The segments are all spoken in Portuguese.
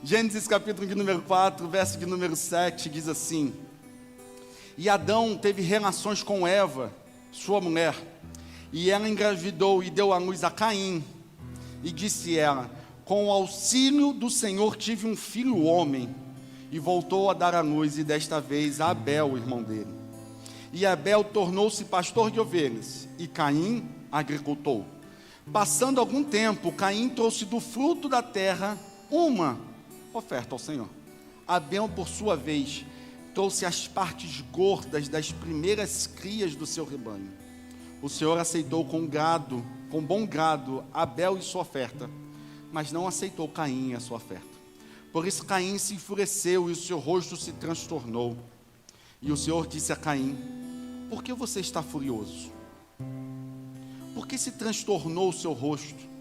Gênesis capítulo de número 4, verso de número 7, diz assim: E Adão teve relações com Eva, sua mulher, e ela engravidou e deu à luz a Caim. E disse ela: Com o auxílio do Senhor tive um filho homem. E voltou a dar à luz, e desta vez a Abel, o irmão dele. E Abel tornou-se pastor de ovelhas, e Caim agricultor. Passando algum tempo, Caim trouxe do fruto da terra uma oferta ao Senhor. Abel, por sua vez, trouxe as partes gordas das primeiras crias do seu rebanho. O Senhor aceitou com bom grado, Abel e sua oferta, mas não aceitou Caim e a sua oferta. Por isso Caim se enfureceu e o seu rosto se transtornou. E o Senhor disse a Caim: Por que você está furioso? Por que se transtornou o seu rosto?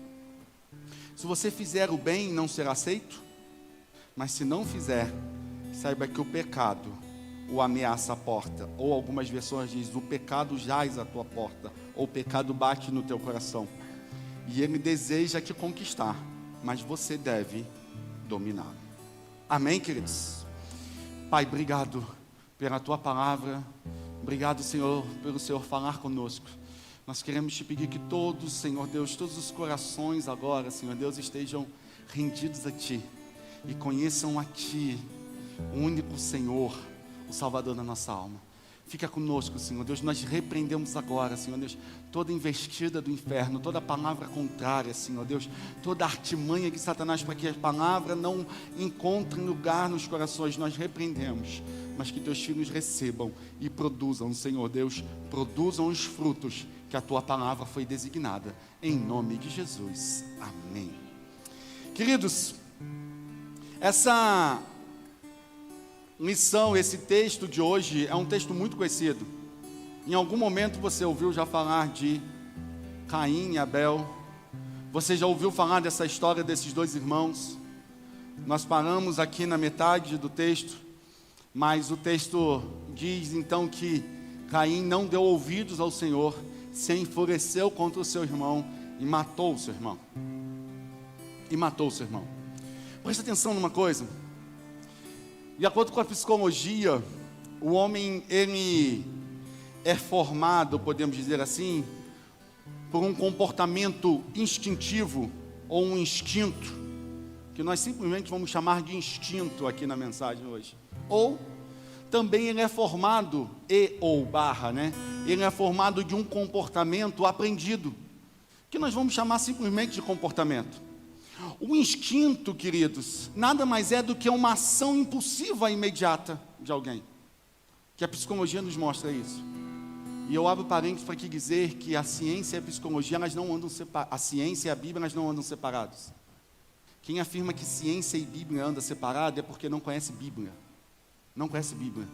Se você fizer o bem, não será aceito? Mas se não fizer, saiba que o pecado o ameaça à porta. Ou algumas versões dizem: o pecado jaz à tua porta, ou o pecado bate no teu coração. E ele deseja te conquistar, mas você deve dominá-lo. Amém, queridos? Pai, obrigado pela tua palavra. Obrigado, Senhor, pelo Senhor falar conosco. Nós queremos te pedir que todos, Senhor Deus, todos os corações agora, Senhor Deus, estejam rendidos a Ti e conheçam a Ti, o único Senhor, o Salvador da nossa alma. Fica conosco, Senhor Deus. Nós repreendemos agora, Senhor Deus, toda investida do inferno, toda palavra contrária, Senhor Deus, toda artimanha de Satanás para que a palavra não encontre lugar nos corações. Nós repreendemos, mas que teus filhos recebam e produzam, Senhor Deus, produzam os frutos que a tua palavra foi designada, em nome de Jesus. Amém. Queridos, essa lição, esse texto de hoje é um texto muito conhecido. Em algum momento você ouviu já falar de Caim e Abel. Você já ouviu falar dessa história desses dois irmãos. Nós paramos aqui na metade do texto, mas o texto diz então que Caim não deu ouvidos ao Senhor, se enfureceu contra o seu irmão e matou o seu irmão. Presta atenção numa coisa. De acordo com a psicologia, o homem, ele é formado, podemos dizer assim, por um comportamento instintivo, ou um instinto, que nós simplesmente vamos chamar de instinto aqui na mensagem hoje. Ou, também ele é formado, ele é formado de um comportamento aprendido, que nós vamos chamar simplesmente de comportamento. O instinto, queridos, nada mais é do que uma ação impulsiva imediata de alguém, que a psicologia nos mostra isso. E eu abro parênteses para dizer que a ciência e a psicologia, elas não andam a ciência e a Bíblia, elas não andam separados. Quem afirma que ciência e Bíblia andam separados é porque não conhece Bíblia. Não conhece Bíblia.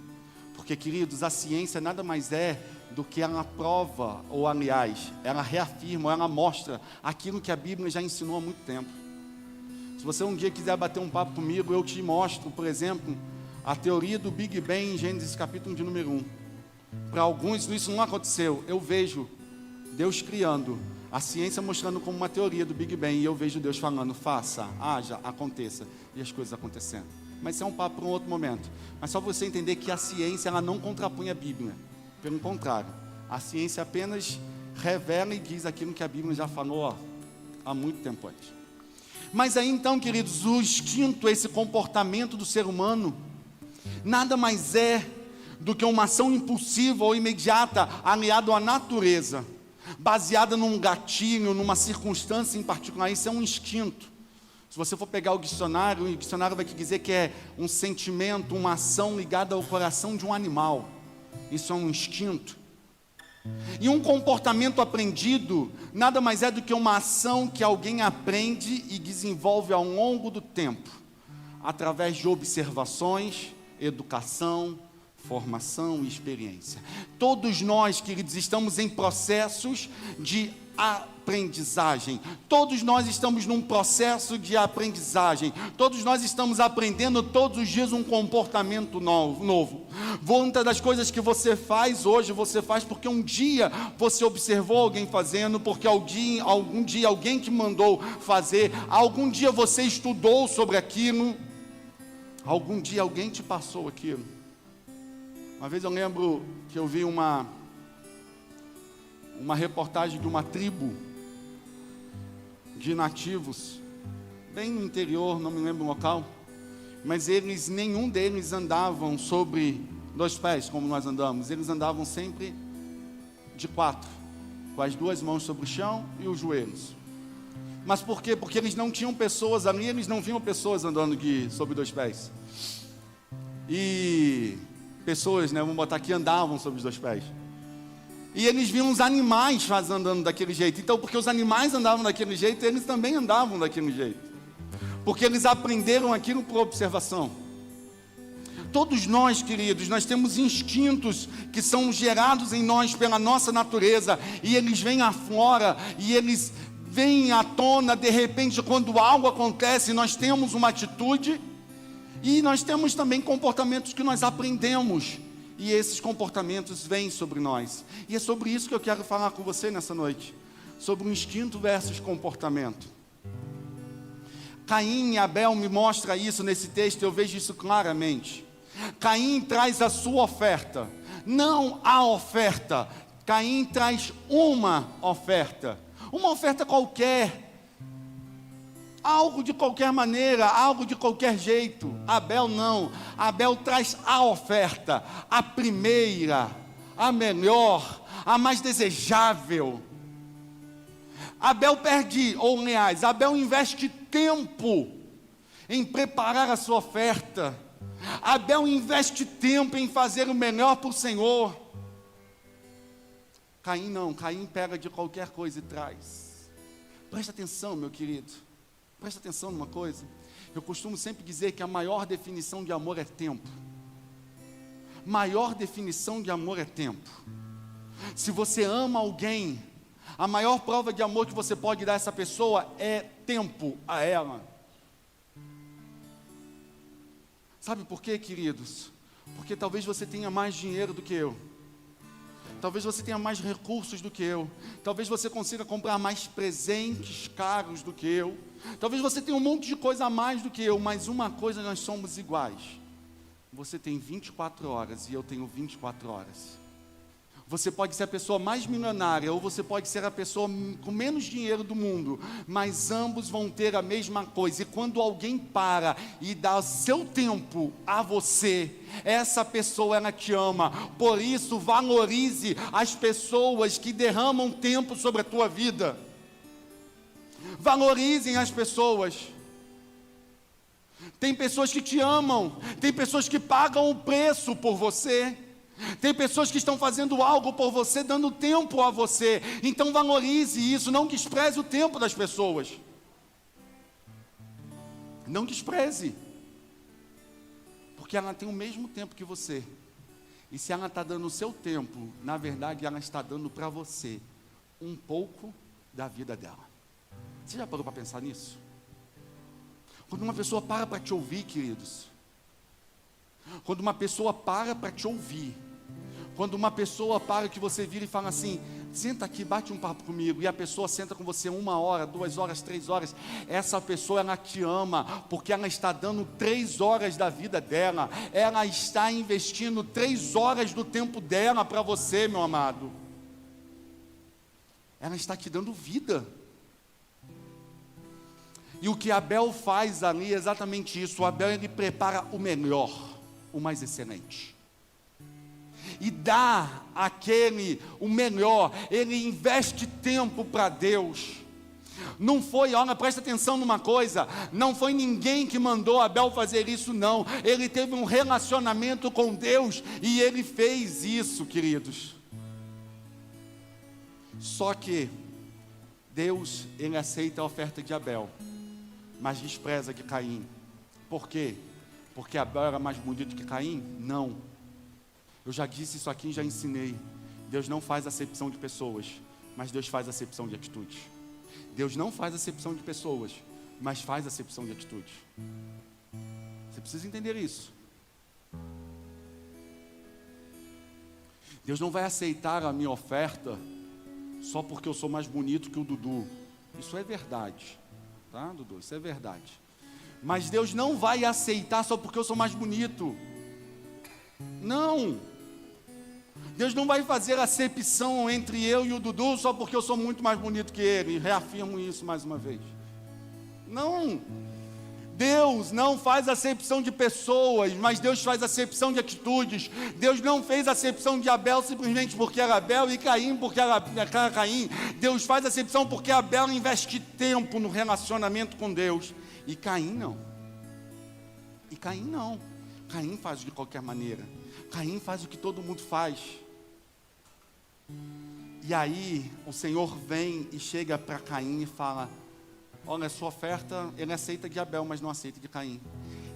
Porque, queridos, a ciência nada mais é do que ela prova, ou aliás, ela reafirma, ou ela mostra aquilo que a Bíblia já ensinou há muito tempo. Se você um dia quiser bater um papo comigo, eu te mostro, por exemplo, a teoria do Big Bang em Gênesis capítulo de número 1. Para alguns isso não aconteceu. Eu vejo Deus criando, a ciência mostrando como uma teoria do Big Bang, e eu vejo Deus falando: faça, haja, aconteça, e as coisas acontecendo. Mas isso é um papo para um outro momento. Mas só você entender que a ciência, ela não contrapõe a Bíblia. Pelo contrário, a ciência apenas revela e diz aquilo que a Bíblia já falou há muito tempo antes. Mas aí então, queridos, o instinto, esse comportamento do ser humano, nada mais é do que uma ação impulsiva ou imediata, aliada à natureza, baseada num gatilho, numa circunstância em particular. Isso é um instinto. Se você for pegar o dicionário vai te dizer que é um sentimento, uma ação ligada ao coração de um animal. Isso é um instinto. E um comportamento aprendido nada mais é do que uma ação que alguém aprende e desenvolve ao longo do tempo, através de observações, educação, formação e experiência. Todos nós, queridos, estamos em processos de aprendizagem. Todos nós estamos num processo de aprendizagem. Todos nós estamos aprendendo todos os dias um comportamento novo. Muitas das coisas que você faz hoje, você faz porque um dia você observou alguém fazendo, porque algum dia alguém te mandou fazer, algum dia você estudou sobre aquilo. Algum dia alguém te passou aquilo. Uma vez eu lembro que eu vi uma reportagem de uma tribo de nativos, bem no interior, não me lembro o local, mas nenhum deles andavam sobre 2 pés, como nós andamos. Eles andavam sempre de 4, com as 2 mãos sobre o chão e os joelhos. Mas por quê? Porque eles não tinham pessoas ali, eles não viam pessoas andando sobre 2 pés. E pessoas, vamos botar aqui, andavam sobre os 2 pés. E eles viam os animais andando daquele jeito. Então, porque os animais andavam daquele jeito, eles também andavam daquele jeito. Porque eles aprenderam aquilo por observação. Todos nós, queridos, nós temos instintos que são gerados em nós pela nossa natureza. E eles vêm aflora, e eles vêm à tona, de repente, quando algo acontece, nós temos uma atitude. E nós temos também comportamentos que nós aprendemos. E esses comportamentos vêm sobre nós. E é sobre isso que eu quero falar com você nessa noite. Sobre o instinto versus comportamento. Caim e Abel me mostram isso nesse texto, eu vejo isso claramente. Caim traz a sua oferta, não a oferta. Caim traz uma oferta qualquer. Algo de qualquer maneira, algo de qualquer jeito. Abel não, Abel traz a oferta, a primeira, a melhor, a mais desejável. Abel Abel investe tempo em preparar a sua oferta. Abel investe tempo em fazer o melhor para o Senhor. Caim não, Caim pega de qualquer coisa e traz. Presta atenção, meu querido. Presta atenção numa coisa. Eu costumo sempre dizer que a maior definição de amor é tempo. Maior definição de amor é tempo. Se você ama alguém, a maior prova de amor que você pode dar a essa pessoa é tempo a ela. Sabe por quê, queridos? Porque talvez você tenha mais dinheiro do que eu. Talvez você tenha mais recursos do que eu. Talvez você consiga comprar mais presentes caros do que eu. Talvez você tenha um monte de coisa a mais do que eu. Mas uma coisa, nós somos iguais. Você tem 24 horas e eu tenho 24 horas. Você pode ser a pessoa mais milionária, ou você pode ser a pessoa com menos dinheiro do mundo, mas ambos vão ter a mesma coisa. E quando alguém para e dá seu tempo a você, essa pessoa, ela te ama. Por isso, valorize as pessoas que derramam tempo sobre a tua vida. Valorizem as pessoas. Tem pessoas que te amam, tem pessoas que pagam o preço por você. Tem pessoas que estão fazendo algo por você, dando tempo a você. Então valorize isso, não despreze o tempo das pessoas. Não despreze. Porque ela tem o mesmo tempo que você. E se ela está dando o seu tempo, na verdade ela está dando para você um pouco da vida dela. Você já parou para pensar nisso? Quando uma pessoa para te ouvir, queridos. Quando uma pessoa para te ouvir. Quando uma pessoa para que você vira e fala assim, senta aqui, bate um papo comigo, e a pessoa senta com você 1 hora, 2 horas, 3 horas, essa pessoa, ela te ama, porque ela está dando 3 horas da vida dela, ela está investindo 3 horas do tempo dela para você, meu amado. Ela está te dando vida. E o que Abel faz ali é exatamente isso. O Abel, ele prepara o melhor, o mais excelente. E dá o melhor, ele investe tempo para Deus. Não foi, olha, presta atenção numa coisa, não foi ninguém que mandou Abel fazer isso, não. Ele teve um relacionamento com Deus e ele fez isso, queridos. Só que Deus, ele aceita a oferta de Abel, mas despreza de Caim. Por quê? Porque Abel era mais bonito que Caim? Não. Eu já disse isso aqui e já ensinei. Deus não faz acepção de pessoas, mas Deus faz acepção de atitudes. Deus não faz acepção de pessoas, mas faz acepção de atitudes. Você precisa entender isso. Deus não vai aceitar a minha oferta só porque eu sou mais bonito que o Dudu. Isso é verdade, tá, Dudu? Isso é verdade. Mas Deus não vai aceitar só porque eu sou mais bonito. Não. Deus não vai fazer acepção entre eu e o Dudu só porque eu sou muito mais bonito que ele. E reafirmo isso mais uma vez. Não. Deus não faz acepção de pessoas, mas Deus faz acepção de atitudes. Deus não fez acepção de Abel simplesmente porque era Abel e Caim porque era Caim. Deus faz acepção porque Abel investe tempo no relacionamento com Deus. E Caim não. E Caim não. Caim faz de qualquer maneira. Caim faz o que todo mundo faz. E aí o Senhor vem e chega para Caim e fala: olha, sua oferta, ele aceita de Abel, mas não aceita de Caim.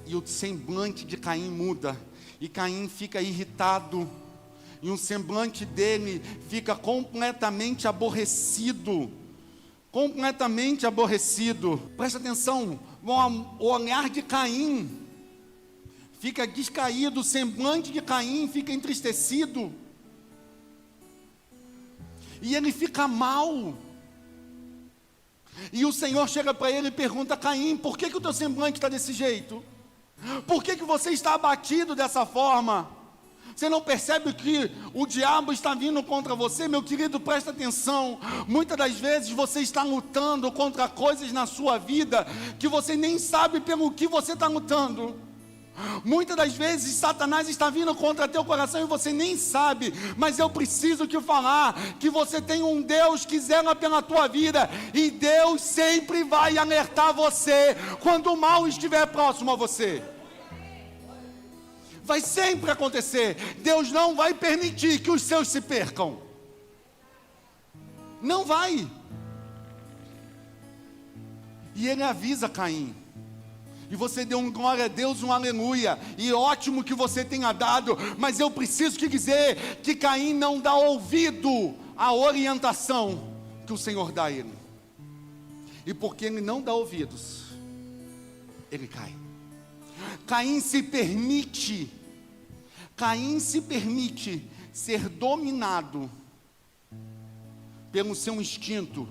E o semblante de Caim muda. E Caim fica irritado. E o semblante dele fica completamente aborrecido. Completamente aborrecido. Presta atenção, o olhar de Caim fica descaído, o semblante de Caim fica entristecido. E ele fica mal. E o Senhor chega para ele e pergunta: Caim, por que o teu semblante está desse jeito? Por que você está abatido dessa forma? Você não percebe que o diabo está vindo contra você? Meu querido, presta atenção. Muitas das vezes você está lutando contra coisas na sua vida que você nem sabe pelo que você está lutando. Muitas das vezes Satanás está vindo contra teu coração e você nem sabe, mas eu preciso te falar que você tem um Deus que zela pela tua vida, e Deus sempre vai alertar você quando o mal estiver próximo a você. Vai sempre acontecer. Deus não vai permitir que os seus se percam. Não vai. E ele avisa Caim. E você deu um glória a Deus, um aleluia, e ótimo que você tenha dado, mas eu preciso te dizer que Caim não dá ouvido à orientação que o Senhor dá a ele. E porque ele não dá ouvidos, ele cai. Caim se permite ser dominado pelo seu instinto.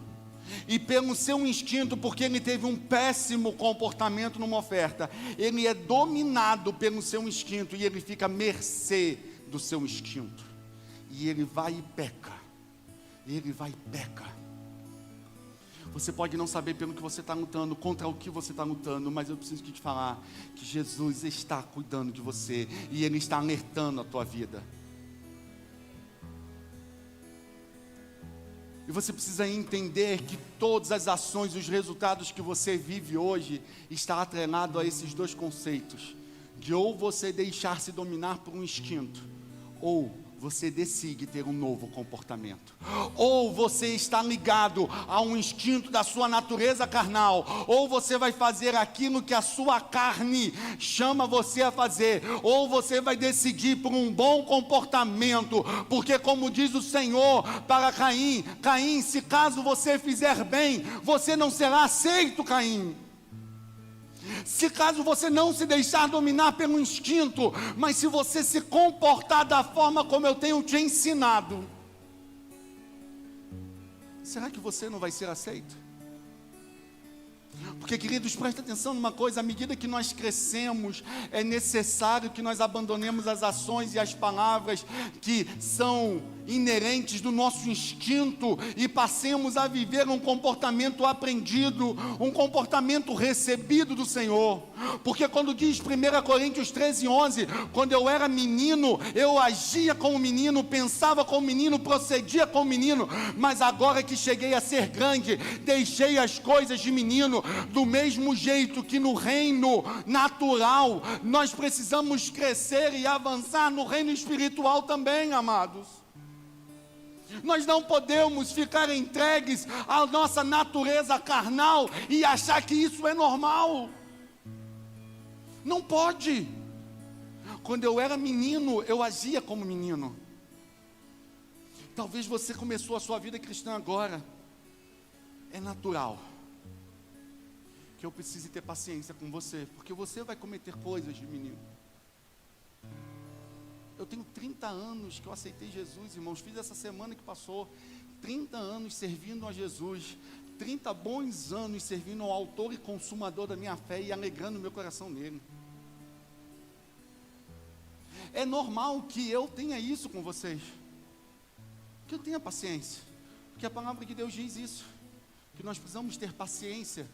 E pelo seu instinto, porque ele teve um péssimo comportamento numa oferta, ele é dominado pelo seu instinto, e ele fica à mercê do seu instinto, e ele vai e peca. Você pode não saber pelo que você está lutando, contra o que você está lutando, mas eu preciso te falar que Jesus está cuidando de você, e Ele está alertando a tua vida. E você precisa entender que todas as ações e os resultados que você vive hoje está atrelado a esses dois conceitos, de ou você deixar-se dominar por um instinto, ou você decide ter um novo comportamento. Ou você está ligado a um instinto da sua natureza carnal, ou você vai fazer aquilo que a sua carne chama você a fazer, ou você vai decidir por um bom comportamento, porque como diz o Senhor para Caim: Caim, se caso você fizer bem, você não será aceito, Caim. Se caso você não se deixar dominar pelo instinto, mas se você se comportar da forma como eu tenho te ensinado, será que você não vai ser aceito? Porque, queridos, presta atenção numa coisa: à medida que nós crescemos, é necessário que nós abandonemos as ações e as palavras que são inerentes do nosso instinto e passemos a viver um comportamento aprendido, um comportamento recebido do Senhor. Porque quando diz 1 Coríntios 13:11, quando eu era menino, eu agia como menino, pensava como menino, procedia como menino, mas agora que cheguei a ser grande, deixei as coisas de menino. Do mesmo jeito que no reino natural, nós precisamos crescer e avançar no reino espiritual também, amados. Nós não podemos ficar entregues à nossa natureza carnal e achar que isso é normal. Não pode. Quando eu era menino, eu agia como menino. Talvez você começou a sua vida cristã agora. É natural que eu precise ter paciência com você, porque você vai cometer coisas de menino. Eu tenho 30 anos que eu aceitei Jesus, irmãos. Fiz essa semana que passou 30 anos servindo a Jesus. 30 bons anos servindo ao autor e consumador da minha fé e alegrando meu coração nele. É normal que eu tenha isso com vocês, que eu tenha paciência, porque a palavra de Deus diz isso, que nós precisamos ter paciência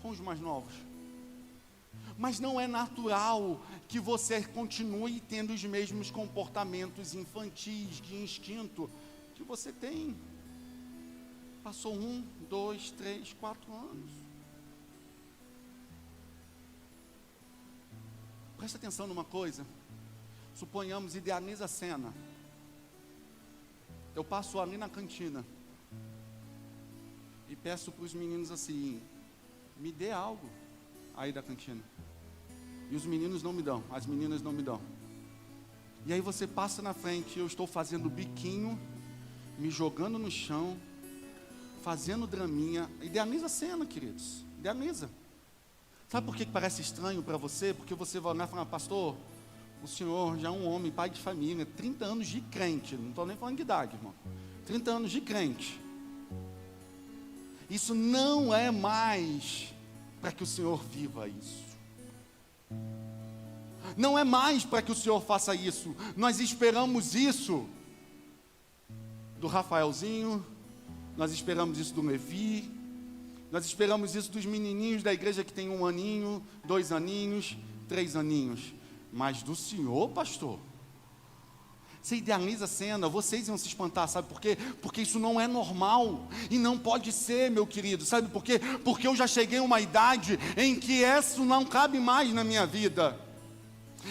com os mais novos. Mas não é natural que você continue tendo os mesmos comportamentos infantis, de instinto, que você tem. Passou 1, 2, 3, 4 anos. Presta atenção numa coisa. Suponhamos, idealiza a cena. Eu passo ali na cantina e peço para os meninos assim: me dê algo aí da cantina. E os meninos não me dão, as meninas não me dão. E aí você passa na frente, eu estou fazendo biquinho, me jogando no chão, fazendo draminha. Idealiza a cena, queridos, idealiza. Sabe por que parece estranho para você? Porque você vai olhar e falar: pastor, o senhor já é um homem, pai de família, 30 anos de crente, não estou nem falando de idade, irmão, 30 anos de crente. Isso não é mais para que o senhor viva isso. Não é mais para que o senhor faça isso. Nós esperamos isso do Rafaelzinho, nós esperamos isso do Levi, nós esperamos isso dos menininhos da igreja que tem 1 aninho, 2 aninhos, 3 aninhos. Mas do senhor, pastor, você idealiza a cena, vocês iam se espantar, sabe por quê? Porque isso não é normal, e não pode ser, meu querido, sabe por quê? Porque eu já cheguei a uma idade em que isso não cabe mais na minha vida.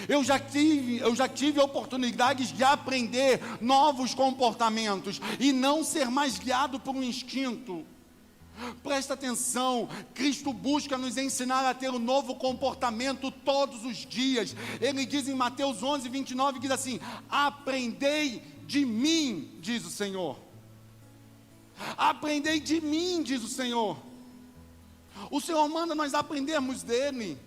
Eu já tive oportunidades de aprender novos comportamentos, e não ser mais guiado por um instinto. Presta atenção, Cristo busca nos ensinar a ter um novo comportamento todos os dias. Ele diz em Mateus 11, 29, diz assim: aprendei de mim, diz o Senhor. Aprendei de mim, diz o Senhor. O Senhor manda nós aprendermos dele.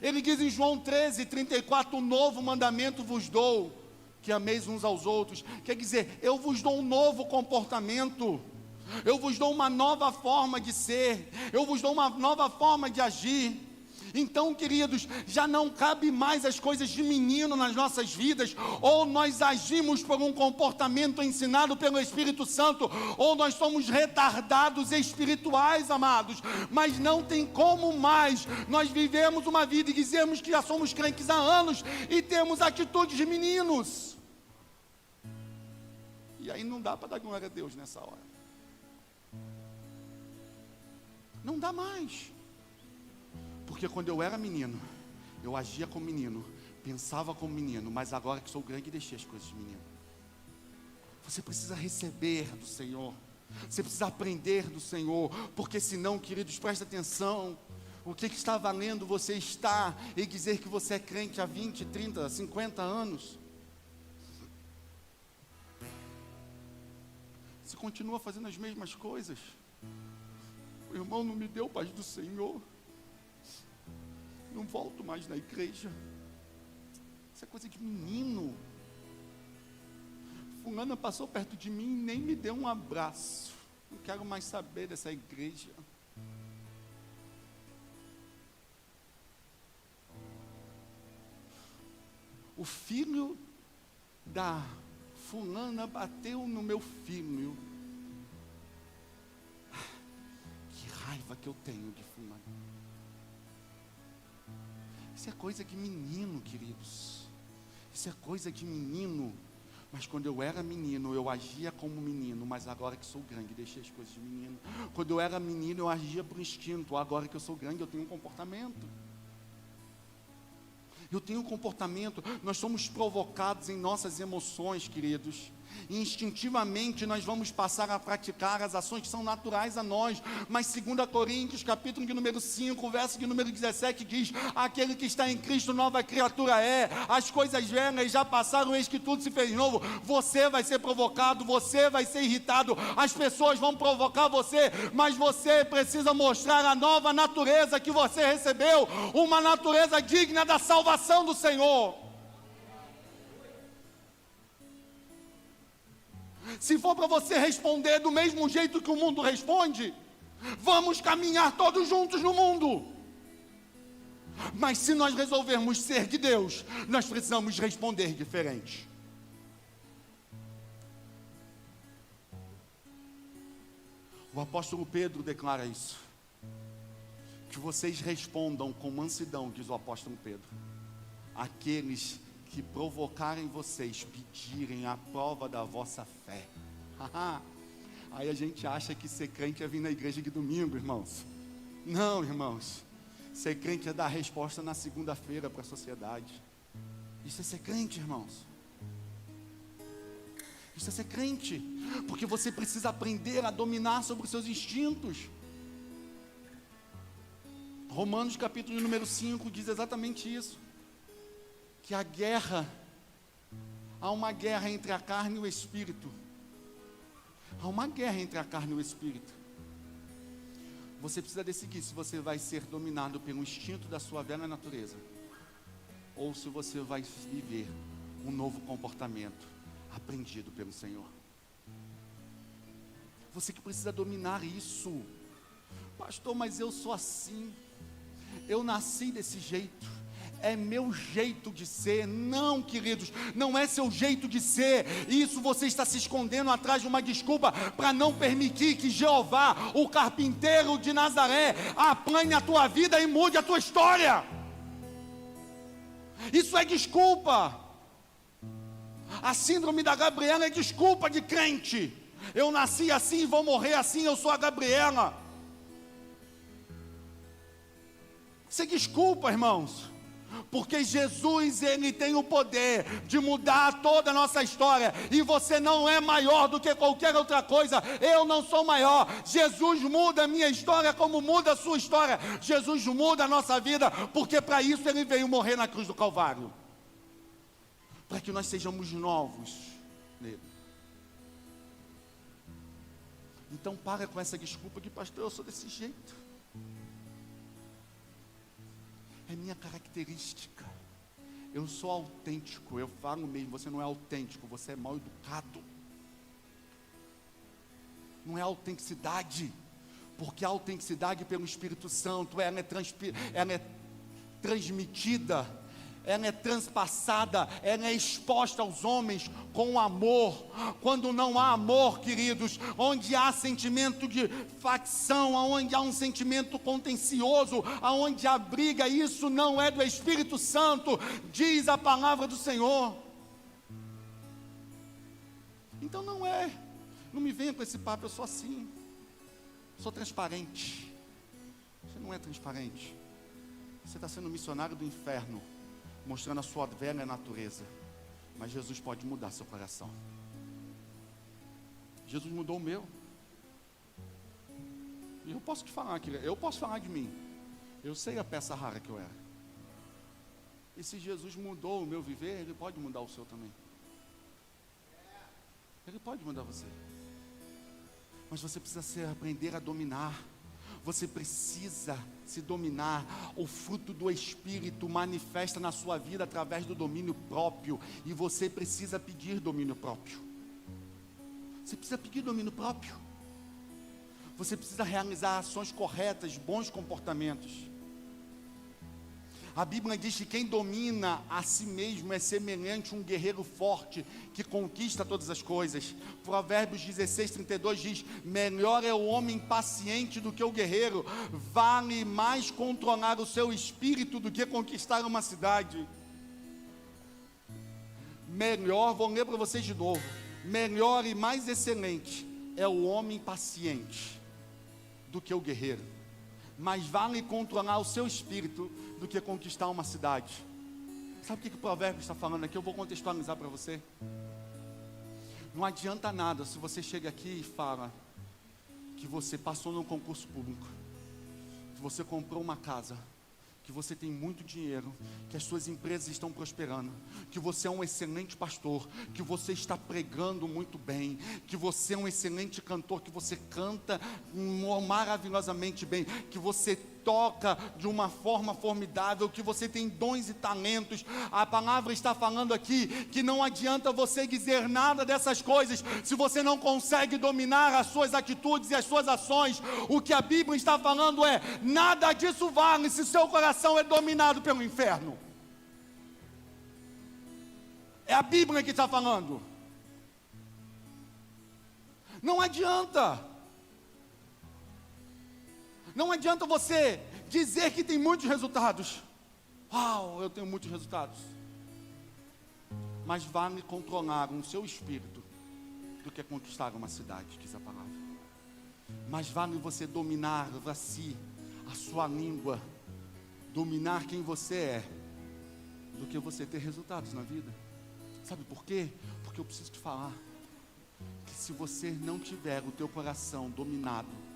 Ele diz em João 13, 34, um novo mandamento vos dou, que ameis uns aos outros. Quer dizer, eu vos dou um novo comportamento. Eu vos dou uma nova forma de ser, eu vos dou uma nova forma de agir. Então, queridos, já não cabe mais as coisas de menino nas nossas vidas. Ou nós agimos por um comportamento ensinado pelo Espírito Santo, ou nós somos retardados espirituais, amados. Mas não tem como mais nós vivemos uma vida e dizemos que já somos crentes há anos e temos atitudes de meninos. E aí não dá para dar glória a Deus nessa hora. Não dá mais. Porque quando eu era menino, eu agia como menino, pensava como menino, mas agora que sou grande, deixei as coisas de menino. Você precisa receber do Senhor, você precisa aprender do Senhor, porque senão, queridos, presta atenção, o que está valendo você estar e dizer que você é crente há 20, 30, 50 anos? Você continua fazendo as mesmas coisas. O irmão não me deu paz do Senhor, não volto mais na igreja. Isso é coisa de menino. Fulana passou perto de mim e nem me deu um abraço. Não quero mais saber dessa igreja. O filho da fulana bateu no meu filho. Que raiva que eu tenho de fulana. Isso é coisa de menino, queridos. Isso é coisa de menino. Mas quando eu era menino, eu agia como menino. Mas agora que sou grande, deixei as coisas de menino. Quando eu era menino, eu agia por instinto. Agora que eu sou grande, eu tenho um comportamento. Eu tenho um comportamento. Nós somos provocados em nossas emoções, queridos. E instintivamente nós vamos passar a praticar as ações que são naturais a nós. Mas 2 Coríntios, capítulo de número 5, verso de número 17 diz: aquele que está em Cristo, nova criatura é. As coisas velhas já passaram, eis que tudo se fez novo. Você vai ser provocado, você vai ser irritado, as pessoas vão provocar você, mas você precisa mostrar a nova natureza que você recebeu, uma natureza digna da salvação do Senhor. Se for para você responder do mesmo jeito que o mundo responde, Vamos caminhar todos juntos no mundo. Mas se nós resolvermos ser de Deus, nós precisamos responder diferente. O apóstolo Pedro declara isso. Que vocês respondam com mansidão, diz o apóstolo Pedro, aqueles que provocarem vocês, pedirem a prova da vossa fé. Aí a gente acha que ser crente é vir na igreja de domingo, irmãos. Não, irmãos. Ser crente é dar resposta na segunda-feira para a sociedade. Isso é ser crente, irmãos. Isso é ser crente. Porque você precisa aprender a dominar sobre os seus instintos. Romanos capítulo número 5 diz exatamente isso. Que a guerra, há uma guerra entre a carne e o espírito. Há uma guerra entre a carne e o espírito. Você precisa decidir se você vai ser dominado pelo instinto da sua velha natureza, ou se você vai viver um novo comportamento aprendido pelo Senhor. Você que precisa dominar isso. Pastor, mas eu sou assim, eu nasci desse jeito, é meu jeito de ser. Não, queridos, não é seu jeito de ser. Isso você está se escondendo atrás de uma desculpa para não permitir que Jeová, o carpinteiro de Nazaré, aplane a tua vida e mude a tua história. Isso é desculpa. A síndrome da Gabriela é desculpa de crente. Eu nasci assim e vou morrer assim, eu sou a Gabriela. Isso é desculpa, irmãos. Porque Jesus, Ele tem o poder de mudar toda a nossa história. E você não é maior do que qualquer outra coisa. Eu não sou maior. Jesus muda a minha história como muda a sua história. Jesus muda a nossa vida, porque para isso Ele veio morrer na cruz do Calvário. Para que nós sejamos novos nele. Então para com essa desculpa de pastor, eu sou desse jeito. É minha característica. Eu sou autêntico. Eu falo mesmo, você não é autêntico, você é mal educado. Não é autenticidade. Porque a autenticidade pelo Espírito Santo, ela é transmitida, ela é transpassada, ela é exposta aos homens com amor. Quando não há amor, queridos, onde há sentimento de facção, onde há um sentimento contencioso, onde há briga, isso não é do Espírito Santo, diz a palavra do Senhor. Então não me venha com esse papo, eu sou assim, sou transparente. Você não é transparente, você está sendo missionário do inferno, mostrando a sua velha natureza. Mas Jesus pode mudar seu coração. Jesus mudou o meu. E eu posso te falar aqui, eu posso falar de mim. Eu sei a peça rara que eu era. E se Jesus mudou o meu viver, Ele pode mudar o seu também. Ele pode mudar você. Mas você precisa aprender a dominar. Você precisa se dominar. O fruto do Espírito manifesta na sua vida através do domínio próprio. E você precisa pedir domínio próprio. Você precisa pedir domínio próprio. Você precisa realizar ações corretas, bons comportamentos. A Bíblia diz que quem domina a si mesmo é semelhante a um guerreiro forte que conquista todas as coisas. Provérbios 16:32 diz: melhor é o homem paciente do que o guerreiro, vale mais controlar o seu espírito do que conquistar uma cidade. Melhor, vou ler para vocês de novo, melhor e mais excelente é o homem paciente do que o guerreiro, mas vale controlar o seu espírito do que conquistar uma cidade. Sabe o que o provérbio está falando aqui? Eu vou contextualizar para você. Não adianta nada se você chega aqui e fala que você passou num concurso público, que você comprou uma casa, que você tem muito dinheiro, que as suas empresas estão prosperando, que você é um excelente pastor, que você está pregando muito bem, que você é um excelente cantor, que você canta maravilhosamente bem, que você toca de uma forma formidável, que você tem dons e talentos. A palavra está falando aqui que não adianta você dizer nada dessas coisas se você não consegue dominar as suas atitudes e as suas ações. O que a Bíblia está falando é: nada disso vale se seu coração é dominado pelo inferno. É a Bíblia que está falando. Não adianta. Não adianta você dizer que tem muitos resultados. Uau, eu tenho muitos resultados. Mas vale controlar o seu espírito do que conquistar uma cidade, diz a palavra. Mas vale você dominar a si, a sua língua, dominar quem você é, do que você ter resultados na vida. Sabe por quê? Porque eu preciso te falar que se você não tiver o teu coração dominado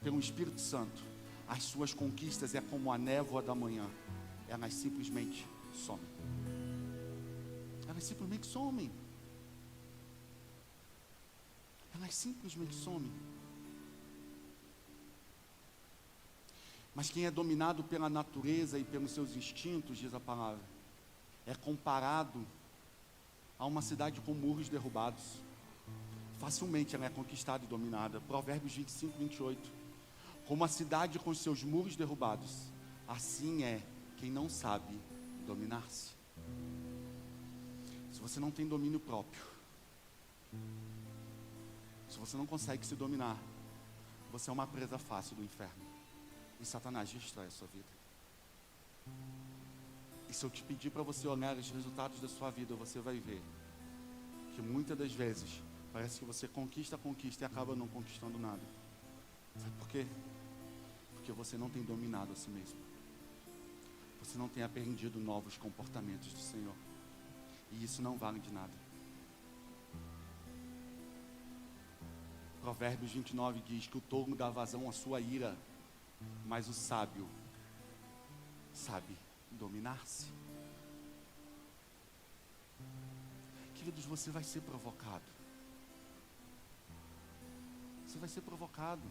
pelo Espírito Santo, as suas conquistas é como a névoa da manhã, elas simplesmente somem. Elas simplesmente somem. Elas simplesmente somem. Mas quem é dominado pela natureza e pelos seus instintos, diz a palavra, é comparado a uma cidade com muros derrubados. Facilmente ela é conquistada e dominada. Provérbios 25, 28. Como a cidade com os seus muros derrubados, assim é quem não sabe dominar-se. Se você não tem domínio próprio, se você não consegue se dominar, você é uma presa fácil do inferno. E Satanás destrói a sua vida. E se eu te pedir para você olhar os resultados da sua vida, você vai ver que muitas das vezes parece que você conquista e acaba não conquistando nada. Sabe por quê? Porque você não tem dominado a si mesmo. Você não tem aprendido novos comportamentos do Senhor. E isso não vale de nada. Provérbios 29 diz que o tolo dá vazão à sua ira, mas o sábio sabe dominar-se. Queridos, você vai ser provocado. Você vai ser provocado.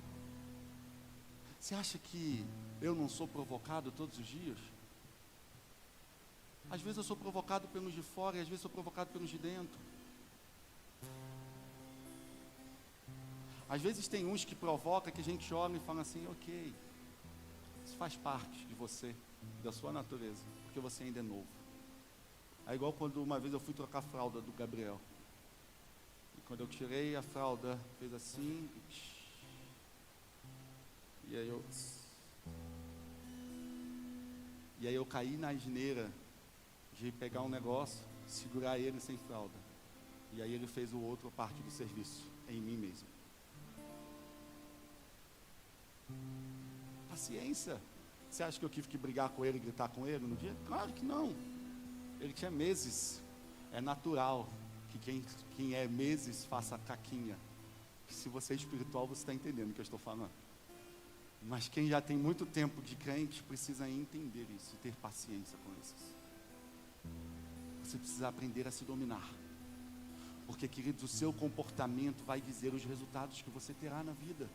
Você acha que eu não sou provocado todos os dias? Às vezes eu sou provocado pelos de fora e às vezes sou provocado pelos de dentro. Às vezes tem uns que provocam, que a gente olha e fala assim: ok, isso faz parte de você, da sua natureza, porque você ainda é novo. É igual quando uma vez eu fui trocar a fralda do Gabriel. E quando eu tirei a fralda, fez assim, e aí eu caí na asneira de pegar um negócio, segurar ele sem fralda. E aí ele fez o outro parte do serviço, em mim mesmo. Paciência. Você acha que eu tive que brigar com ele e gritar com ele no dia? Claro que não. Ele tinha meses. É natural que quem é meses faça caquinha. Se você é espiritual, você está entendendo o que eu estou falando. Mas quem já tem muito tempo de crente precisa entender isso, ter paciência com esses. Você precisa aprender a se dominar. Porque, queridos, o seu comportamento vai dizer os resultados que você terá na vida.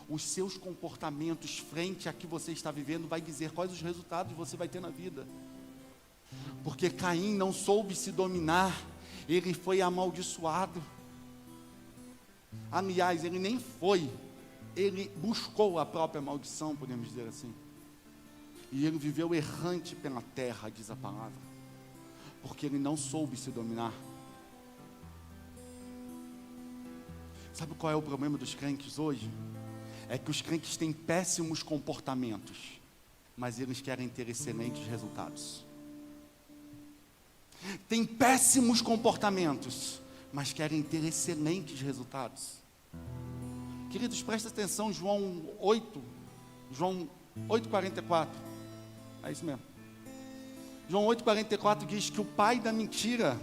Os seus comportamentos frente a que você está vivendo vai dizer quais os resultados você vai ter na vida. Porque Caim não soube se dominar, ele foi amaldiçoado. Aliás, ele nem foi, ele buscou a própria maldição, podemos dizer assim. E ele viveu errante pela terra, diz a palavra, porque ele não soube se dominar. Sabe qual é o problema dos crentes hoje? É que os crentes têm péssimos comportamentos, mas eles querem ter excelentes resultados. Tem péssimos comportamentos, mas querem ter excelentes resultados. Queridos, presta atenção, João 8:44. É isso mesmo. João 8:44 diz que o pai da mentira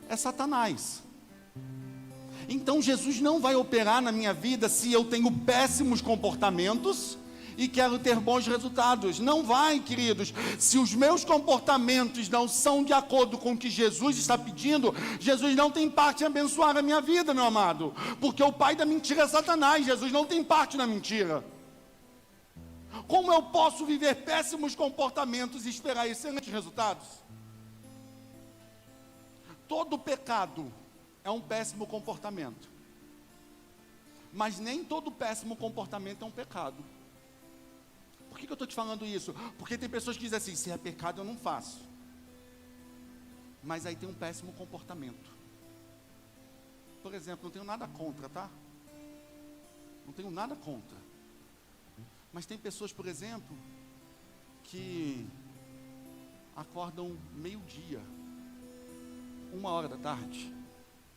é Satanás. Então Jesus não vai operar na minha vida se eu tenho péssimos comportamentos e quero ter bons resultados. Não vai, queridos. Se os meus comportamentos não são de acordo com o que Jesus está pedindo, Jesus não tem parte em abençoar a minha vida, meu amado. Porque o pai da mentira é Satanás. Jesus não tem parte na mentira. Como eu posso viver péssimos comportamentos e esperar excelentes resultados? Todo pecado é um péssimo comportamento. Mas nem todo péssimo comportamento é um pecado. Por que eu estou te falando isso? Porque tem pessoas que dizem assim, se é pecado eu não faço. Mas aí tem um péssimo comportamento. Por exemplo, não tenho nada contra, tá? Não tenho nada contra. Mas tem pessoas, por exemplo, que acordam meio-dia, 1h da tarde.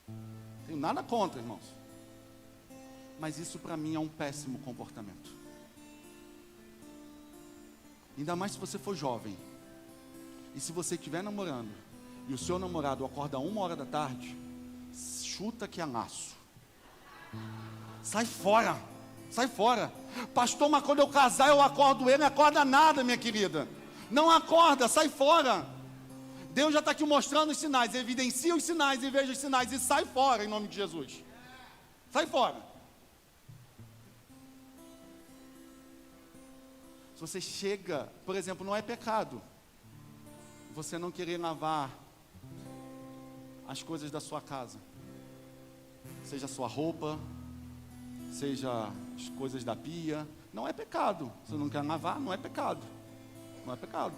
Não tenho nada contra, irmãos. Mas isso para mim é um péssimo comportamento. Ainda mais se você for jovem. E se você estiver namorando e o seu namorado acorda 1h da tarde, chuta que é laço. Sai fora, sai fora. Pastor, mas quando eu casar eu acordo ele, não acorda nada, minha querida. Não acorda, sai fora. Deus já está aqui mostrando os sinais, evidencia os sinais e veja os sinais e sai fora em nome de Jesus. Sai fora. Se você chega, por exemplo, não é pecado você não querer lavar as coisas da sua casa, seja a sua roupa, seja as coisas da pia, não é pecado. Se você não quer lavar, não é pecado. Não é pecado,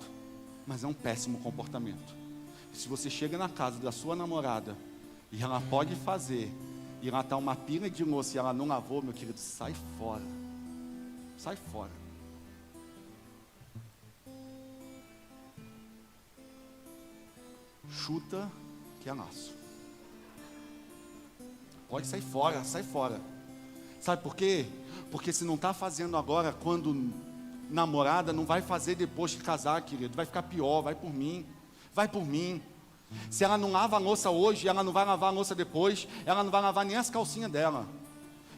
mas é um péssimo comportamento. Se você chega na casa da sua namorada e ela pode fazer, e ela está uma pilha de louça e ela não lavou, meu querido, sai fora. Sai fora. Chuta que é laço. Pode sair fora, sai fora. Sabe por quê? Porque se não está fazendo agora, quando namorada, não vai fazer depois de casar, querido. Vai ficar pior, vai por mim. Vai por mim. Se ela não lava a louça hoje, ela não vai lavar a louça depois, ela não vai lavar nem as calcinhas dela.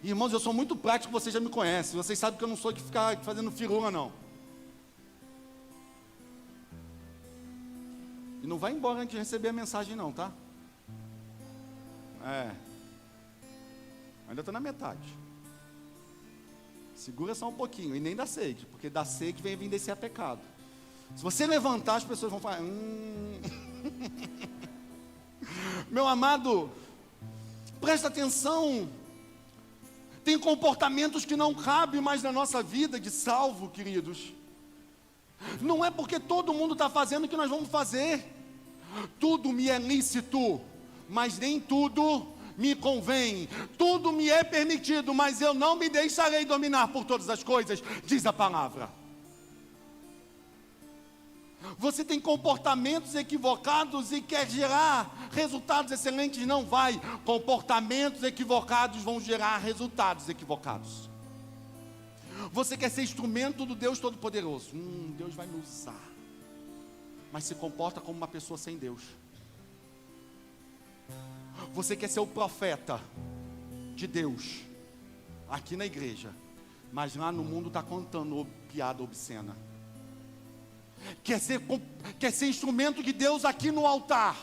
E, irmãos, eu sou muito prático, vocês já me conhecem. Vocês sabem que eu não sou de ficar fazendo firula, não. E não vai embora antes de receber a mensagem não, tá? Ainda estou na metade. Segura só um pouquinho, e nem dá sede, porque da sede vem descer a pecado. Se você levantar, as pessoas vão falar, Meu amado, presta atenção. Tem comportamentos que não cabem mais na nossa vida de salvo, queridos. Não é porque todo mundo está fazendo que nós vamos fazer. Tudo me é lícito, mas nem tudo me convém. Tudo me é permitido, mas eu não me deixarei dominar por todas as coisas, diz a palavra. Você tem comportamentos equivocados e quer gerar resultados excelentes, não vai. Comportamentos equivocados vão gerar resultados equivocados. Você quer ser instrumento do Deus Todo-Poderoso. Deus vai me usar. Mas se comporta como uma pessoa sem Deus. Você quer ser o profeta de Deus aqui na igreja, mas lá no mundo está contando piada obscena. Quer ser instrumento de Deus aqui no altar,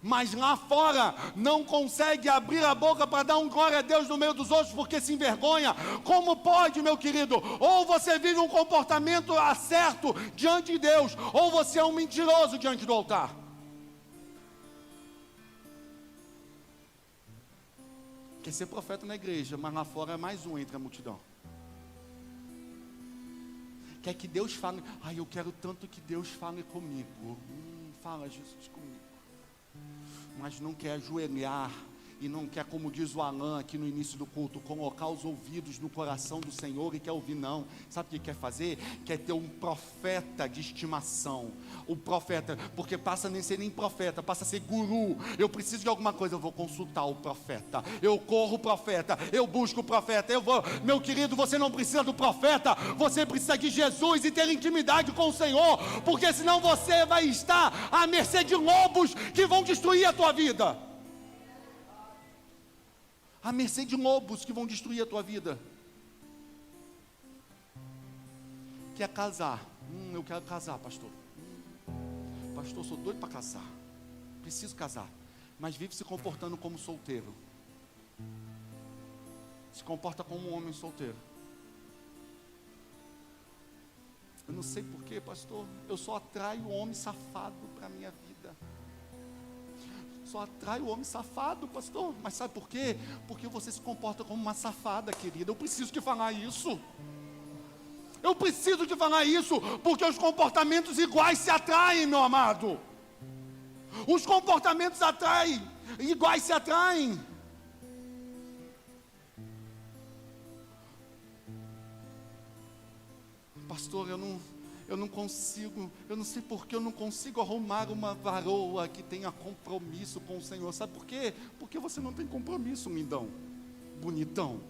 mas lá fora não consegue abrir a boca para dar um glória a Deus no meio dos outros, porque se envergonha. Como pode, meu querido? Ou você vive um comportamento certo diante de Deus, ou você é um mentiroso diante do altar. Quer ser profeta na igreja, mas lá fora é mais um entre a multidão. Quer que Deus fale, eu quero tanto que Deus fale comigo. Fala Jesus comigo. Mas não quer ajoelhar e não quer, como diz o Alan aqui no início do culto, colocar os ouvidos no coração do Senhor e quer ouvir, não. Sabe o que quer fazer? Quer ter um profeta de estimação. O profeta, porque passa a nem ser nem profeta, passa a ser guru. Eu preciso de alguma coisa, eu vou consultar o profeta. Eu corro o profeta, eu busco o profeta, eu vou. Meu querido, você não precisa do profeta, você precisa de Jesus e ter intimidade com o Senhor, porque senão você vai estar à mercê de lobos que vão destruir a tua vida. À mercê de lobos que vão destruir a tua vida. Quer casar? Eu quero casar, pastor. Pastor, sou doido para casar. Preciso casar. Mas vive se comportando como solteiro. Se comporta como um homem solteiro. Eu não sei porquê, pastor, eu só atraio homem safado para a minha vida. Só atrai o homem safado, pastor. Mas sabe por quê? Porque você se comporta como uma safada, querida. Eu preciso te falar isso. Eu preciso te falar isso, porque os comportamentos iguais se atraem, meu amado. Os comportamentos atraem, iguais se atraem. Pastor, eu não consigo, eu não sei porque eu não consigo arrumar uma varoa que tenha compromisso com o Senhor. Sabe por quê? Porque você não tem compromisso, lindão, bonitão.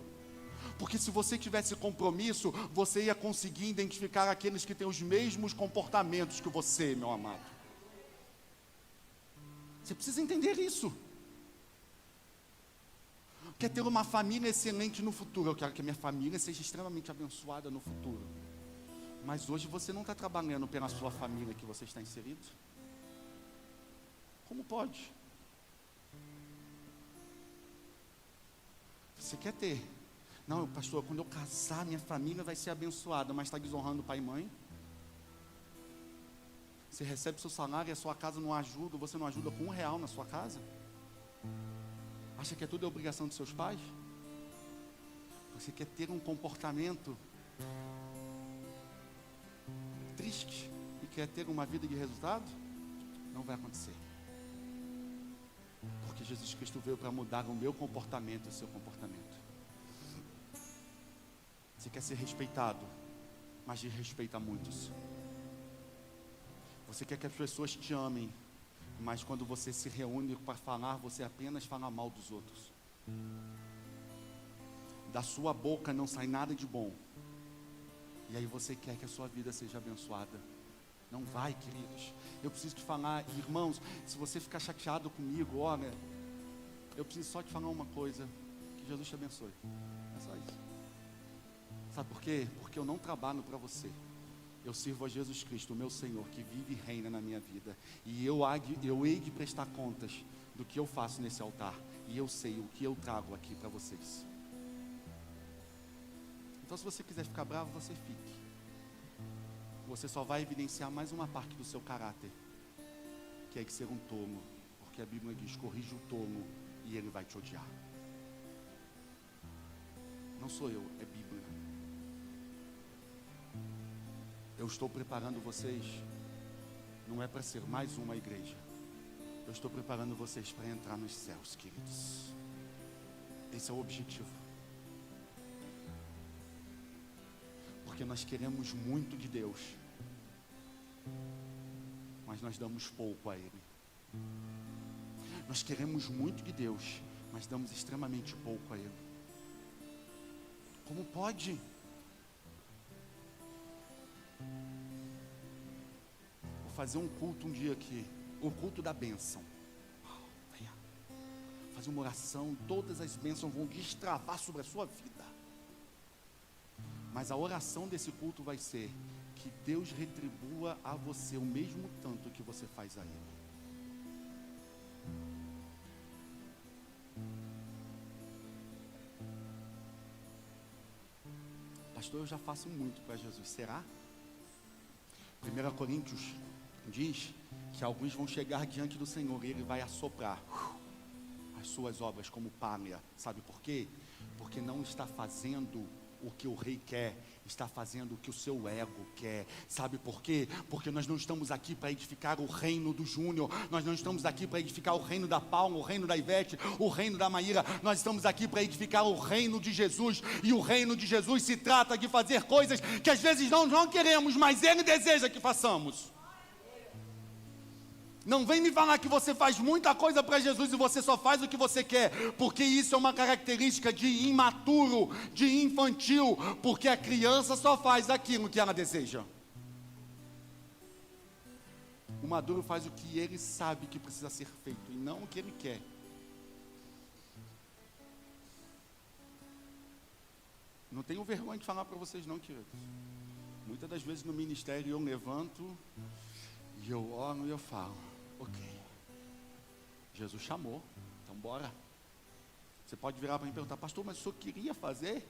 Porque se você tivesse compromisso, você ia conseguir identificar aqueles que têm os mesmos comportamentos que você, meu amado. Você precisa entender isso. Quer ter uma família excelente no futuro? Eu quero que a minha família seja extremamente abençoada no futuro. Mas hoje você não está trabalhando pela sua família que você está inserido? Como pode? Você quer ter? Não, pastor, quando eu casar, minha família vai ser abençoada, mas está desonrando pai e mãe? Você recebe seu salário e a sua casa não ajuda, você não ajuda com R$1 na sua casa? Acha que é tudo obrigação dos seus pais? Você quer ter um comportamento triste e quer ter uma vida de resultado? Não vai acontecer. Porque Jesus Cristo veio para mudar o meu comportamento e o seu comportamento. Você quer ser respeitado, mas desrespeita muitos. Você quer que as pessoas te amem, mas quando você se reúne para falar, você apenas fala mal dos outros. Da sua boca não sai nada de bom. E aí você quer que a sua vida seja abençoada. Não vai, queridos. Eu preciso te falar, irmãos, se você ficar chateado comigo, olha, eu preciso só te falar uma coisa. Que Jesus te abençoe. É só isso. Sabe por quê? Porque eu não trabalho para você. Eu sirvo a Jesus Cristo, o meu Senhor, que vive e reina na minha vida. E eu hei de prestar contas do que eu faço nesse altar. E eu sei o que eu trago aqui para vocês. Então, se você quiser ficar bravo, você fique. Você só vai evidenciar mais uma parte do seu caráter, que é de ser um tolo. Porque a Bíblia diz, corrige o tolo e ele vai te odiar. Não sou eu, é Bíblia. Eu estou preparando vocês, não é para ser mais uma igreja. Eu estou preparando vocês para entrar nos céus, queridos. Esse é o objetivo. Porque nós queremos muito de Deus, mas nós damos pouco a Ele. Nós queremos muito de Deus, mas damos extremamente pouco a Ele. Como pode? Vou fazer um culto um dia aqui, o culto da bênção. Venha. Fazer uma oração, todas as bênçãos vão destravar sobre a sua vida. Mas a oração desse culto vai ser que Deus retribua a você o mesmo tanto que você faz a Ele. Pastor, eu já faço muito para Jesus, será? 1 Coríntios diz que alguns vão chegar diante do Senhor e Ele vai assoprar as suas obras como palha. Sabe por quê? Porque não está fazendo o que o rei quer, está fazendo o que o seu ego quer. Sabe por quê? Porque nós não estamos aqui para edificar o reino do Júnior, nós não estamos aqui para edificar o reino da Palma, o reino da Ivete, o reino da Maíra. Nós estamos aqui para edificar o reino de Jesus. E o reino de Jesus se trata de fazer coisas que às vezes não queremos, mas Ele deseja que façamos. Não vem me falar que você faz muita coisa para Jesus e você só faz o que você quer, porque isso é uma característica de imaturo, de infantil, porque a criança só faz aquilo que ela deseja. O maduro faz o que ele sabe que precisa ser feito e não o que ele quer. Não tenho vergonha de falar para vocês não, queridos. Muitas das vezes no ministério eu levanto e eu oro e eu falo, ok, Jesus chamou, então bora. Você pode virar para mim e perguntar, pastor, mas o senhor queria fazer?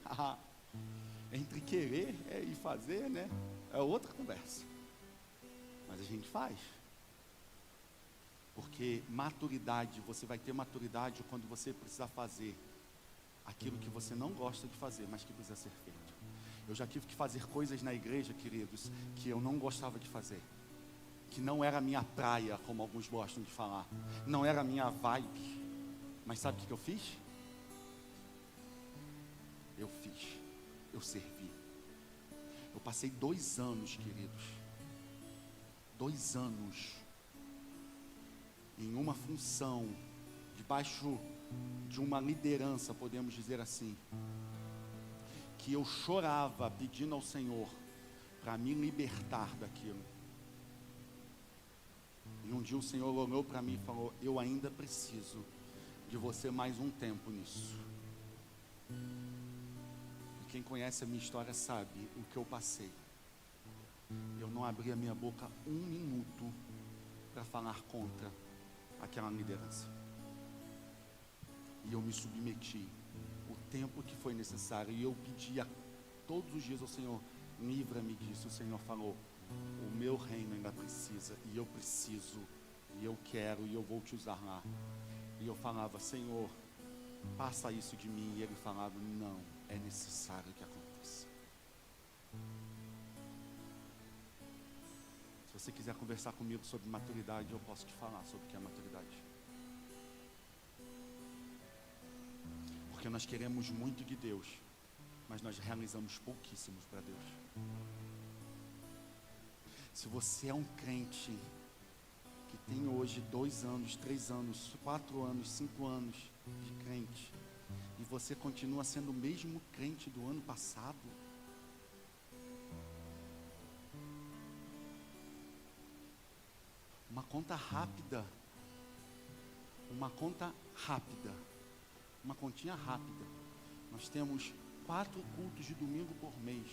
Entre querer e fazer, né? é outra conversa. Mas a gente faz. Porque maturidade, você vai ter maturidade quando você precisar fazer aquilo que você não gosta de fazer, mas que precisa ser feito. Eu já tive que fazer coisas na igreja, queridos, que eu não gostava de fazer, que não era a minha praia, como alguns gostam de falar, não era a minha vibe. Mas sabe o que eu fiz? Eu servi. Eu passei 2 anos, queridos, 2 anos em uma função, debaixo de uma liderança, podemos dizer assim, que eu chorava pedindo ao Senhor para me libertar daquilo. E um dia o Senhor olhou para mim e falou: eu ainda preciso de você mais um tempo nisso. E quem conhece a minha história sabe o que eu passei. Eu não abri a minha boca 1 minuto para falar contra aquela liderança. E eu me submeti o tempo que foi necessário. E eu pedia todos os dias ao Senhor: livra-me disso. O Senhor falou: o meu reino ainda precisa, e eu preciso, e eu quero, e eu vou te usar lá. E eu falava: Senhor, passa isso de mim. E Ele falava: não, é necessário que aconteça. Se você quiser conversar comigo sobre maturidade, eu posso te falar sobre o que é maturidade. Porque nós queremos muito de Deus, mas nós realizamos pouquíssimos para Deus. Se você é um crente que tem hoje 2 anos, 3 anos, 4 anos, 5 anos de crente, e você continua sendo o mesmo crente do ano passado, uma conta rápida, uma continha rápida. Nós temos 4 cultos de domingo por mês.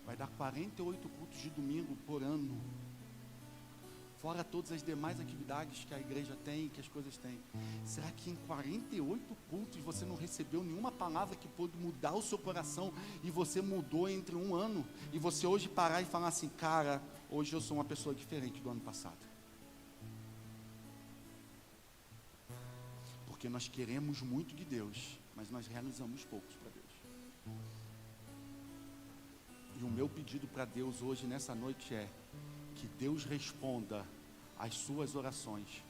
Vai dar 48 cultos de domingo por ano. Fora todas as demais atividades que a igreja tem, que as coisas têm. Será que em 48 cultos você não recebeu nenhuma palavra que pôde mudar o seu coração e você mudou entre um ano? E você hoje parar e falar assim: cara, hoje eu sou uma pessoa diferente do ano passado. Porque nós queremos muito de Deus, mas nós realizamos poucos para Deus. E o meu pedido para Deus hoje, nessa noite, é que Deus responda às suas orações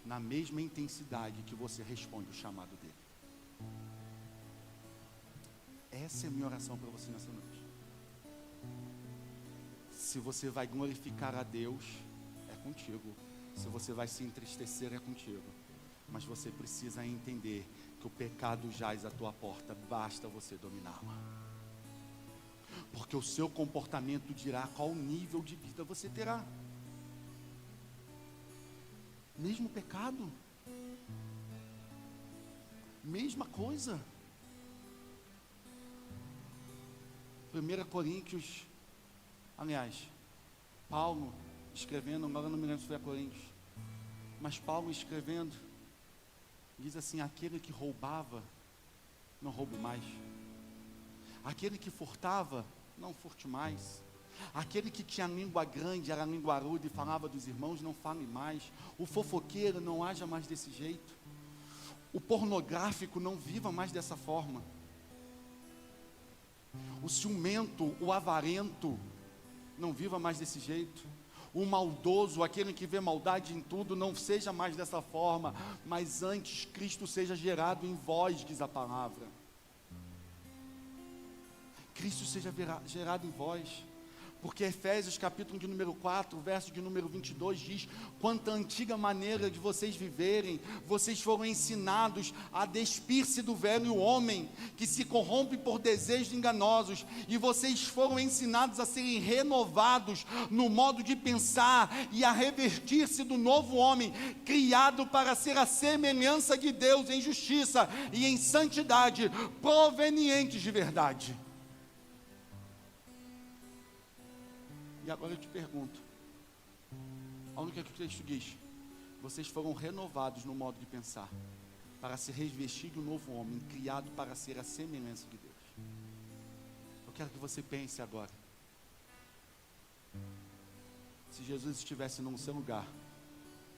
na mesma intensidade que você responde o chamado dele. Essa é a minha oração para você nessa noite. Se você vai glorificar a Deus, é contigo. Se você vai se entristecer, é contigo. Mas você precisa entender que o pecado jaz à tua porta, basta você dominá-lo. Porque o seu comportamento dirá qual nível de vida você terá. Mesmo pecado, mesma coisa. 1 Coríntios, aliás, Paulo escrevendo, agora não me lembro se foi a Coríntios, mas Paulo escrevendo, diz assim: aquele que roubava, não roube mais. Aquele que furtava, não furte mais. Aquele que tinha língua grande, era linguarudo e falava dos irmãos, não fale mais. O fofoqueiro, não haja mais desse jeito. O pornográfico, não viva mais dessa forma. O ciumento, o avarento, não viva mais desse jeito. O maldoso, aquele que vê maldade em tudo, não seja mais dessa forma, mas antes Cristo seja gerado em vós, diz a palavra. Cristo seja gerado em vós. Porque Efésios capítulo de número 4, verso de número 22 diz: quanto à antiga maneira de vocês viverem, vocês foram ensinados a despir-se do velho homem, que se corrompe por desejos enganosos, e vocês foram ensinados a serem renovados no modo de pensar, e a revestir-se do novo homem, criado para ser a semelhança de Deus em justiça e em santidade, provenientes de verdade. E agora eu te pergunto, olha o que o texto diz: vocês foram renovados no modo de pensar, para se revestir de um novo homem, criado para ser a semelhança de Deus. Eu quero que você pense agora. Se Jesus estivesse no seu lugar,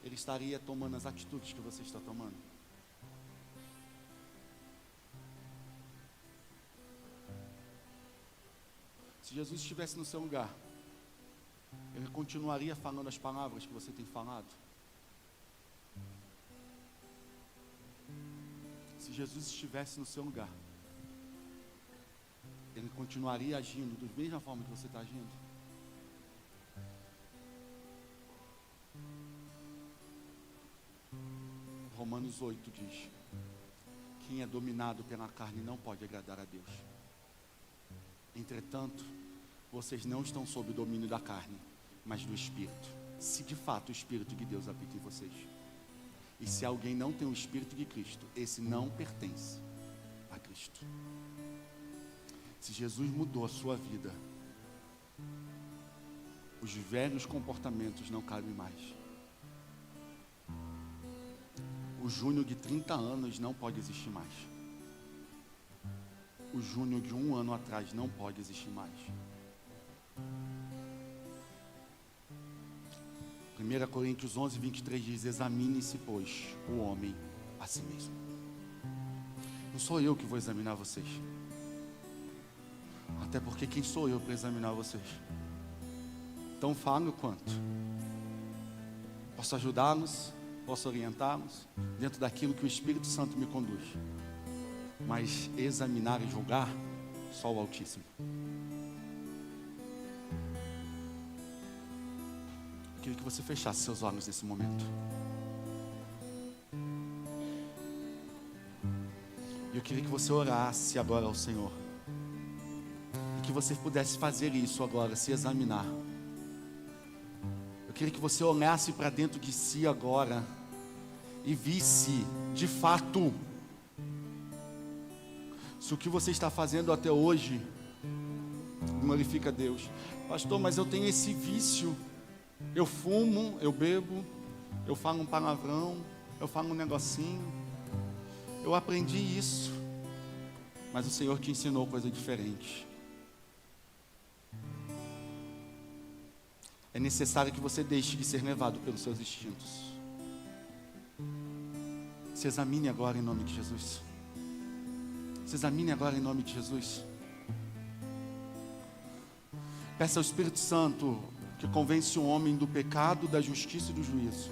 Ele estaria tomando as atitudes que você está tomando? Se Jesus estivesse no seu lugar, Ele continuaria falando as palavras que você tem falado? Se Jesus estivesse no seu lugar, Ele continuaria agindo da mesma forma que você está agindo? Romanos 8 diz: quem é dominado pela carne não pode agradar a Deus. Entretanto, vocês não estão sob o domínio da carne, mas do Espírito, se de fato o Espírito de Deus habita em vocês. E se alguém não tem o Espírito de Cristo, esse não pertence a Cristo. Se Jesus mudou a sua vida, os velhos comportamentos não cabem mais. O Júnior de 30 anos não pode existir mais. O Júnior de 1 ano atrás não pode existir mais. 1 Coríntios 11, 23 diz: examine-se, pois, o homem a si mesmo. Não sou eu que vou examinar vocês. Até porque quem sou eu para examinar vocês? Então fale o quanto. Posso ajudá-los, posso orientá-los dentro daquilo que o Espírito Santo me conduz. Mas examinar e julgar, só o Altíssimo. Eu queria que você fechasse seus olhos nesse momento. E eu queria que você orasse agora ao Senhor. E que você pudesse fazer isso agora, se examinar. Eu queria que você olhasse para dentro de si agora e visse, de fato, se o que você está fazendo até hoje glorifica a Deus. Pastor, mas eu tenho esse vício. Eu fumo, eu bebo, eu falo um palavrão, eu falo um negocinho. Eu aprendi isso, mas o Senhor te ensinou coisa diferente. É necessário que você deixe de ser levado pelos seus instintos. Se examine agora em nome de Jesus. Se examine agora em nome de Jesus. Peça ao Espírito Santo que convence o homem do pecado, da justiça e do juízo,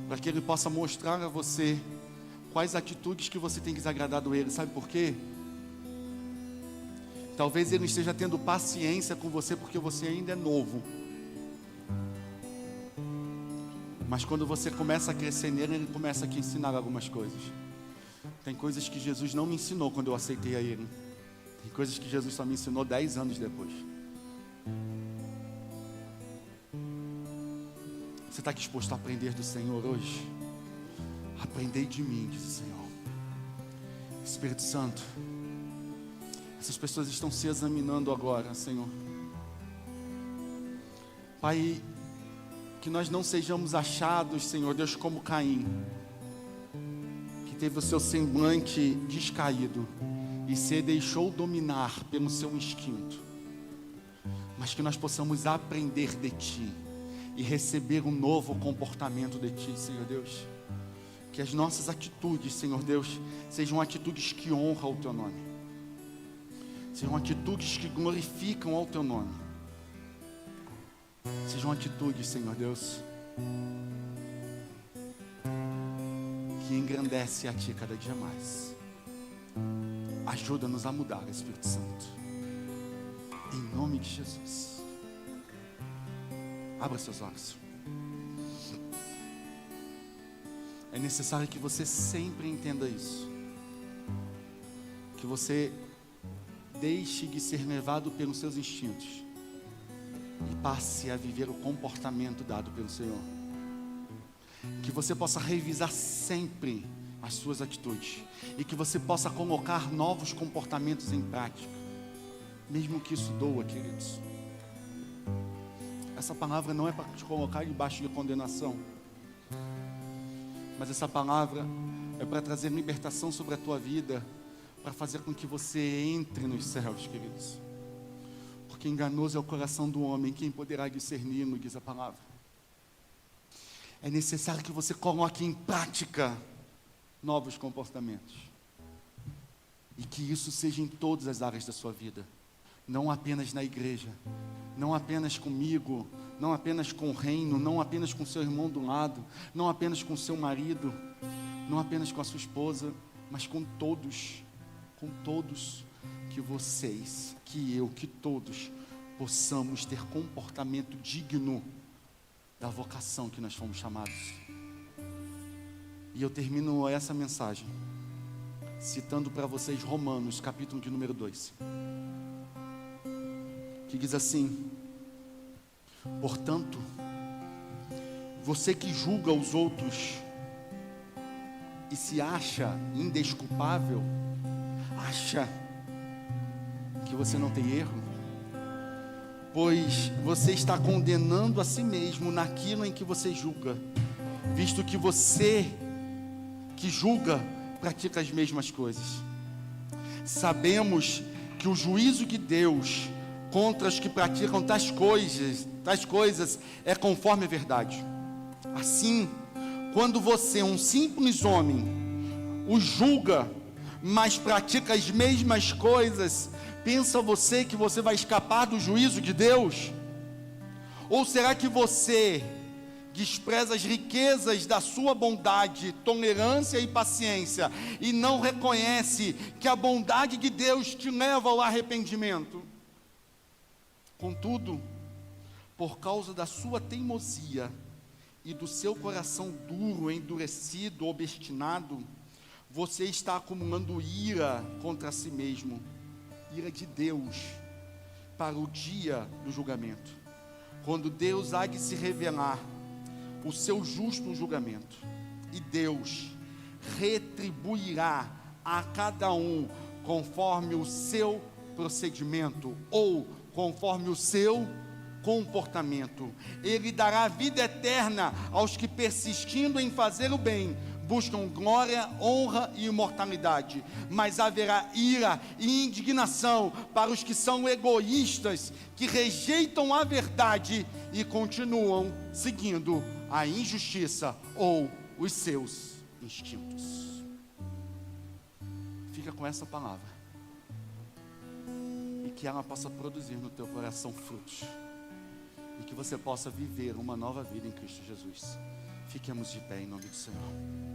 para que ele possa mostrar a você quais atitudes que você tem desagradado a ele. Sabe por quê? Talvez ele esteja tendo paciência com você porque você ainda é novo. Mas quando você começa a crescer nele, ele começa a te ensinar algumas coisas. Tem coisas que Jesus não me ensinou quando eu aceitei a ele. Tem coisas que Jesus só me ensinou 10 anos depois. Você está disposto a aprender do Senhor hoje? Aprendei de mim, diz o Senhor. Espírito Santo, essas pessoas estão se examinando agora, Senhor. Pai, que nós não sejamos achados, Senhor Deus, como Caim, que teve o seu semblante descaído e se deixou dominar pelo seu instinto, mas que nós possamos aprender de Ti e receber um novo comportamento de Ti, Senhor Deus. Que as nossas atitudes, Senhor Deus, sejam atitudes que honram o Teu nome, sejam atitudes que glorificam ao Teu nome, sejam atitudes, Senhor Deus, que engrandece a Ti cada dia mais. Ajuda-nos a mudar, Espírito Santo, em nome de Jesus. Abra seus olhos. É necessário que você sempre entenda isso, que você deixe de ser levado pelos seus instintos e passe a viver o comportamento dado pelo Senhor. Que você possa revisar sempre as suas atitudes e que você possa colocar novos comportamentos em prática, mesmo que isso doa, queridos. Essa palavra não é para te colocar debaixo de condenação, mas essa palavra é para trazer libertação sobre a tua vida, para fazer com que você entre nos céus, queridos. Porque enganoso é o coração do homem, quem poderá discernir-no, diz a palavra. É necessário que você coloque em prática novos comportamentos. E que isso seja em todas as áreas da sua vida. Não apenas na igreja, não apenas comigo, não apenas com o reino, não apenas com seu irmão do lado, não apenas com seu marido, não apenas com a sua esposa, mas com todos, que vocês, que eu, que todos possamos ter comportamento digno da vocação que nós fomos chamados. E eu termino essa mensagem citando para vocês Romanos, capítulo de número 2, que diz assim: portanto, você que julga os outros e se acha indesculpável, acha que você não tem erro, pois você está condenando a si mesmo naquilo em que você julga, visto que você que julga pratica as mesmas coisas. Sabemos que o juízo de Deus contra os que praticam tais coisas é conforme a verdade. Assim, quando você, um simples homem, o julga, mas pratica as mesmas coisas, pensa você que você vai escapar do juízo de Deus? Ou será que você despreza as riquezas da sua bondade, tolerância e paciência, e não reconhece que a bondade de Deus te leva ao arrependimento? Contudo, por causa da sua teimosia e do seu coração duro, endurecido, obstinado, você está acumulando ira contra si mesmo, ira de Deus, para o dia do julgamento, quando Deus há de se revelar o seu justo julgamento, e Deus retribuirá a cada um conforme o seu procedimento, ou conforme o seu comportamento. Ele dará vida eterna aos que, persistindo em fazer o bem, buscam glória, honra e imortalidade, mas haverá ira e indignação para os que são egoístas, que rejeitam a verdade e continuam seguindo a injustiça ou os seus instintos. Fica com essa palavra, e que ela possa produzir no teu coração frutos, e que você possa viver uma nova vida em Cristo Jesus. Fiquemos de pé em nome do Senhor.